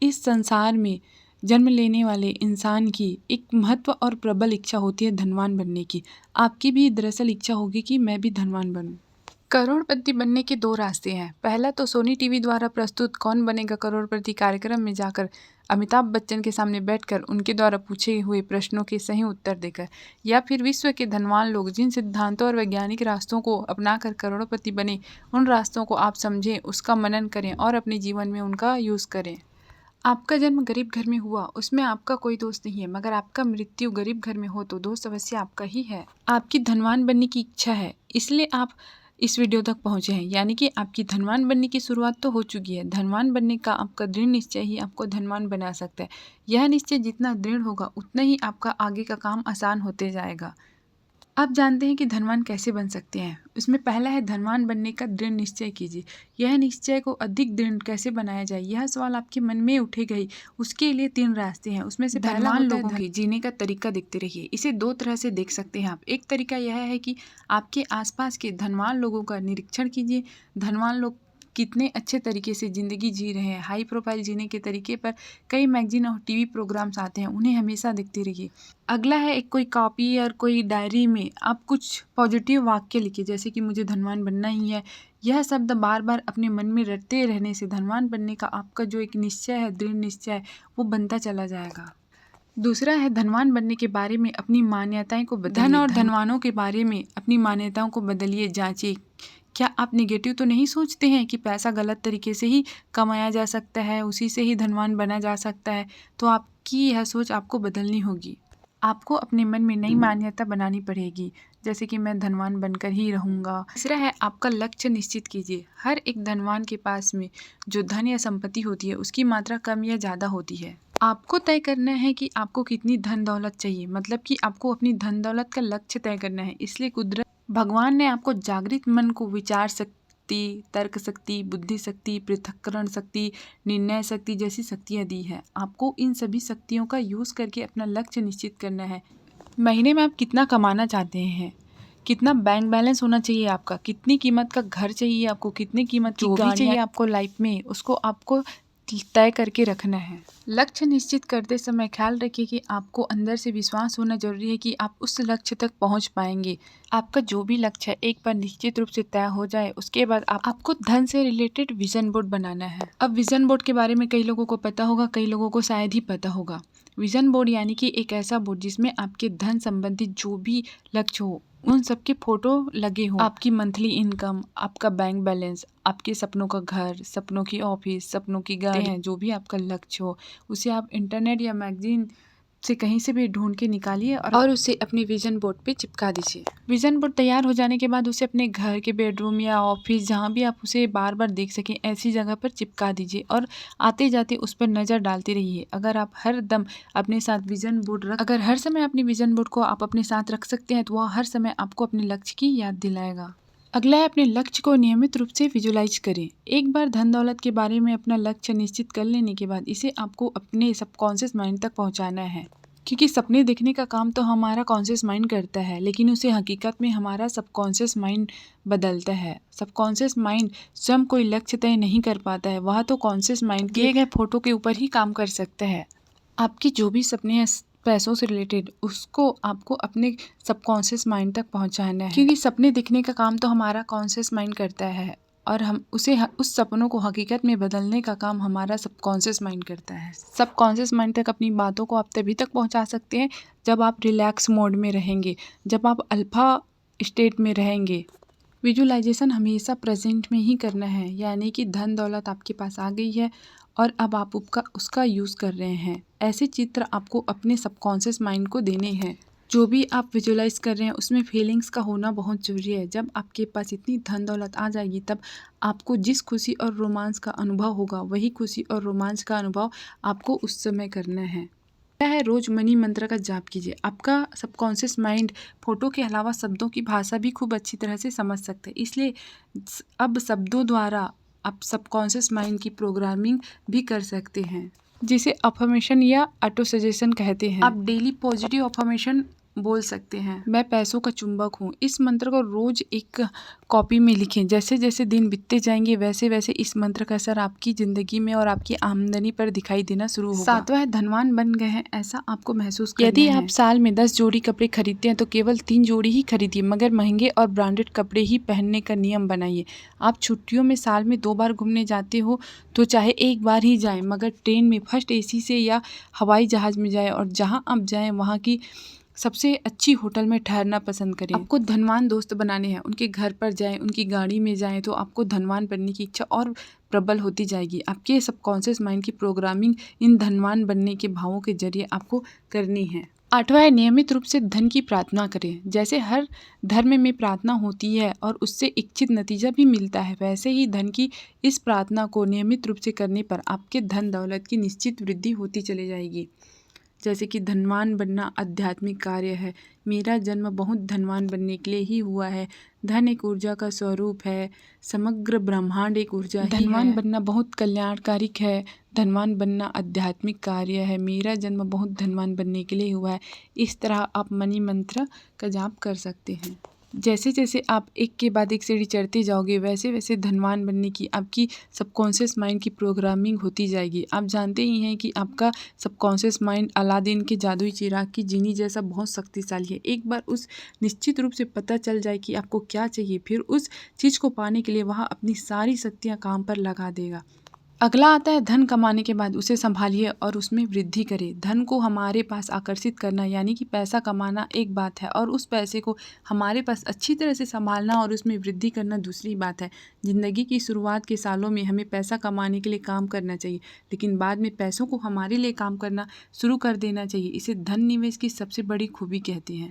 इस संसार में जन्म लेने वाले इंसान की एक महत्व और प्रबल इच्छा होती है धनवान बनने की। आपकी भी दरअसल इच्छा होगी कि मैं भी धनवान बनूं। करोड़पति बनने के दो रास्ते हैं। पहला तो सोनी टीवी द्वारा प्रस्तुत कौन बनेगा करोड़पति कार्यक्रम में जाकर अमिताभ बच्चन के सामने बैठकर उनके द्वारा पूछे हुए प्रश्नों के सही उत्तर देकर, या फिर विश्व के धनवान लोग जिन सिद्धांतों और वैज्ञानिक रास्तों को अपनाकर करोड़पति बने उन रास्तों को आप समझें, उसका मनन करें और अपने जीवन में उनका यूज़ करें। आपका जन्म गरीब घर में हुआ, उसमें आपका कोई दोस्त नहीं है, मगर आपका मृत्यु गरीब घर में हो तो दोस्त अवश्य आपका ही है। आपकी धनवान बनने की इच्छा है, इसलिए आप इस वीडियो तक पहुंचे हैं, यानी कि आपकी धनवान बनने की शुरुआत तो हो चुकी है। धनवान बनने का आपका दृढ़ निश्चय ही आपको धनवान बना सकता है। यह निश्चय जितना दृढ़ होगा उतना ही आपका आगे का काम आसान होते जाएगा। आप जानते हैं कि धनवान कैसे बन सकते हैं। उसमें पहला है धनवान बनने का दृढ़ निश्चय कीजिए। यह निश्चय को अधिक दृढ़ कैसे बनाया जाए, यह सवाल आपके मन में उठेगा ही। उसके लिए 3 रास्ते हैं। उसमें से धनवान लोगों के जीने का तरीका देखते रहिए। इसे 2 तरह से देख सकते हैं आप। एक तरीका यह है कि आपके आसपास के धनवान लोगों का निरीक्षण कीजिए। धनवान लोग कितने अच्छे तरीके से ज़िंदगी जी रहे हैं, हाई प्रोफाइल जीने के तरीके पर कई मैगजीन और टीवी प्रोग्राम्स आते हैं, उन्हें हमेशा देखते रहिए। अगला है एक कोई कॉपी और कोई डायरी में आप कुछ पॉजिटिव वाक्य लिखिए, जैसे कि मुझे धनवान बनना ही है। यह शब्द बार बार अपने मन में रटते रहने से धनवान बनने का आपका जो एक निश्चय है, दृढ़ निश्चय है, वो बनता चला जाएगा। दूसरा है धनवान बनने के बारे में अपनी मान्यताएं को बदलिए। धन और धनवानों के बारे में अपनी मान्यताओं को बदलिए, जांचिए। क्या आप नेगेटिव तो नहीं सोचते हैं कि पैसा गलत तरीके से ही कमाया जा सकता है, उसी से ही धनवान बना जा सकता है? तो आपकी यह सोच आपको बदलनी होगी। आपको अपने मन में नई मान्यता बनानी पड़ेगी, जैसे कि मैं धनवान बनकर ही रहूँगा। तीसरा है आपका लक्ष्य निश्चित कीजिए। हर एक धनवान के पास में जो धन या संपत्ति होती है उसकी मात्रा कम या ज़्यादा होती है। आपको तय करना है कि आपको कितनी धन दौलत चाहिए, मतलब कि आपको अपनी धन दौलत का लक्ष्य तय करना है। इसलिए कुदरत भगवान ने आपको जागृत मन को विचार शक्ति, तर्क शक्ति, बुद्धि शक्ति, पृथक्करण शक्ति, निर्णय शक्ति जैसी शक्तियाँ दी है। आपको इन सभी शक्तियों का यूज़ करके अपना लक्ष्य निश्चित करना है। महीने में आप कितना कमाना चाहते हैं, कितना बैंक बैलेंस होना चाहिए आपका, कितनी कीमत का घर चाहिए आपको, कितनी कीमत की गाड़ी चाहिए आपको लाइफ में, उसको आपको तय करके रखना है। लक्ष्य निश्चित करते समय ख्याल रखिए कि आपको अंदर से विश्वास होना जरूरी है कि आप उस लक्ष्य तक पहुंच पाएंगे। आपका जो भी लक्ष्य है एक बार निश्चित रूप से तय हो जाए, उसके बाद आपको धन से रिलेटेड विजन बोर्ड बनाना है। अब विजन बोर्ड के बारे में कई लोगों को पता होगा, कई लोगों को शायद ही पता होगा। विजन बोर्ड यानी कि एक ऐसा बोर्ड जिसमें आपके धन संबंधित जो भी लक्ष्य हो उन सबके फोटो लगे हों। आपकी मंथली इनकम, आपका बैंक बैलेंस, आपके सपनों का घर, सपनों की ऑफिस, सपनों की गाड़ी हैं, जो भी आपका लक्ष्य हो उसे आप इंटरनेट या मैगजीन से कहीं से भी ढूंढ के निकालिए और उसे अपने विजन बोर्ड पे चिपका दीजिए। विजन बोर्ड तैयार हो जाने के बाद उसे अपने घर के बेडरूम या ऑफिस, जहाँ भी आप उसे बार बार देख सकें, ऐसी जगह पर चिपका दीजिए और आते जाते उस पर नज़र डालते रहिए। अगर आप हर दम अपने साथ विजन बोर्ड अगर हर समय अपनी विजन बोर्ड को आप अपने साथ रख सकते हैं तो वह हर समय आपको अपने लक्ष्य की याद दिलाएगा। अगला है अपने लक्ष्य को नियमित रूप से विजुलाइज करें। एक बार धन दौलत के बारे में अपना लक्ष्य निश्चित कर लेने के बाद इसे आपको अपने सबकॉन्शियस माइंड तक पहुंचाना है, क्योंकि सपने देखने का काम तो हमारा कॉन्शियस माइंड करता है, लेकिन उसे हकीकत में हमारा सबकॉन्शियस माइंड बदलता है। सबकॉन्शियस माइंड स्वयं कोई लक्ष्य तय नहीं कर पाता है, वह तो कॉन्शियस माइंड किए गए फोटो के ऊपर ही काम कर सकता है। आपकी जो भी सपने हैं पैसों से रिलेटेड, उसको आपको अपने सबकॉन्शियस माइंड तक पहुंचाना है, क्योंकि सपने दिखने का काम तो हमारा कॉन्शियस माइंड करता है और हम उस सपनों को हकीकत में बदलने का काम हमारा सबकॉन्शियस माइंड करता है। सबकॉन्शियस माइंड तक अपनी बातों को आप तभी तक पहुंचा सकते हैं जब आप रिलैक्स मोड में रहेंगे, जब आप अल्फा स्टेट में रहेंगे। विजुलाइजेशन हमेशा प्रेजेंट में ही करना है, यानी कि धन दौलत आपके पास आ गई है और अब आप उसका यूज़ कर रहे हैं। ऐसे चित्र आपको अपने सबकॉन्शियस माइंड को देने हैं। जो भी आप विजुलाइज कर रहे हैं उसमें फीलिंग्स का होना बहुत ज़रूरी है। जब आपके पास इतनी धन दौलत आ जाएगी तब आपको जिस खुशी और रोमांच का अनुभव होगा वही खुशी और रोमांच का अनुभव आपको उस समय करना है। क्या है, रोज मनी मंत्र का जाप कीजिए। आपका सबकॉन्शियस माइंड फोटो के अलावा शब्दों की भाषा भी खूब अच्छी तरह से समझ सकते हैं, इसलिए अब शब्दों द्वारा आप सबकॉन्शियस माइंड की प्रोग्रामिंग भी कर सकते हैं, जिसे अफर्मेशन या ऑटो सजेशन कहते हैं। आप डेली पॉजिटिव अफर्मेशन बोल सकते हैं, मैं पैसों का चुंबक हूँ। इस मंत्र को रोज एक कॉपी में लिखें। जैसे जैसे दिन बीतते जाएंगे वैसे वैसे इस मंत्र का असर आपकी ज़िंदगी में और आपकी आमदनी पर दिखाई देना शुरू होगा। सातवां है, धनवान बन गए हैं ऐसा आपको महसूस करना है। यदि आप साल में 10 जोड़ी कपड़े खरीदते हैं तो केवल 3 जोड़ी ही खरीदिए, मगर महंगे और ब्रांडेड कपड़े ही पहनने का नियम बनाइए। आप छुट्टियों में साल में 2 बार घूमने जाते हो तो चाहे एक बार ही जाएं, मगर ट्रेन में फर्स्ट एसी से या हवाई जहाज़ में जाएं और जहां आप जाएं वहां की सबसे अच्छी होटल में ठहरना पसंद करें। आपको धनवान दोस्त बनाने हैं, उनके घर पर जाएं, उनकी गाड़ी में जाएं तो आपको धनवान बनने की इच्छा और प्रबल होती जाएगी। आपके सबकॉन्शियस माइंड की प्रोग्रामिंग इन धनवान बनने के भावों के जरिए आपको करनी है। आठवां है, नियमित रूप से धन की प्रार्थना करें। जैसे हर धर्म में प्रार्थना होती है और उससे इच्छित नतीजा भी मिलता है, वैसे ही धन की इस प्रार्थना को नियमित रूप से करने पर आपके धन दौलत की निश्चित वृद्धि होती चली जाएगी। जैसे कि धनवान बनना आध्यात्मिक कार्य है। मेरा जन्म बहुत धनवान बनने के लिए ही हुआ है। धन एक ऊर्जा का स्वरूप है। समग्र ब्रह्मांड एक ऊर्जा ही है। धनवान बनना बहुत कल्याणकारिक है। धनवान बनना आध्यात्मिक कार्य है। मेरा जन्म बहुत धनवान बनने के लिए हुआ है। इस तरह आप मनी मंत्र का जाप कर सकते हैं। जैसे जैसे आप एक के बाद एक सीढ़ी चढ़ते जाओगे वैसे वैसे धनवान बनने की आपकी सबकॉन्शियस माइंड की प्रोग्रामिंग होती जाएगी। आप जानते ही हैं कि आपका सबकॉन्शियस माइंड अलादीन के जादुई चिराग की जीनी जैसा बहुत शक्तिशाली है। एक बार उस निश्चित रूप से पता चल जाए कि आपको क्या चाहिए, फिर उस चीज़ को पाने के लिए वह अपनी सारी शक्तियाँ काम पर लगा देगा। अगला आता है, धन कमाने के बाद उसे संभालिए और उसमें वृद्धि करें। धन को हमारे पास आकर्षित करना यानी कि पैसा कमाना एक बात है और उस पैसे को हमारे पास अच्छी तरह से संभालना और उसमें वृद्धि करना दूसरी बात है। ज़िंदगी की शुरुआत के सालों में हमें पैसा कमाने के लिए काम करना चाहिए, लेकिन बाद में पैसों को हमारे लिए काम करना शुरू कर देना चाहिए। इसे धन निवेश की सबसे बड़ी खूबी कहते हैं।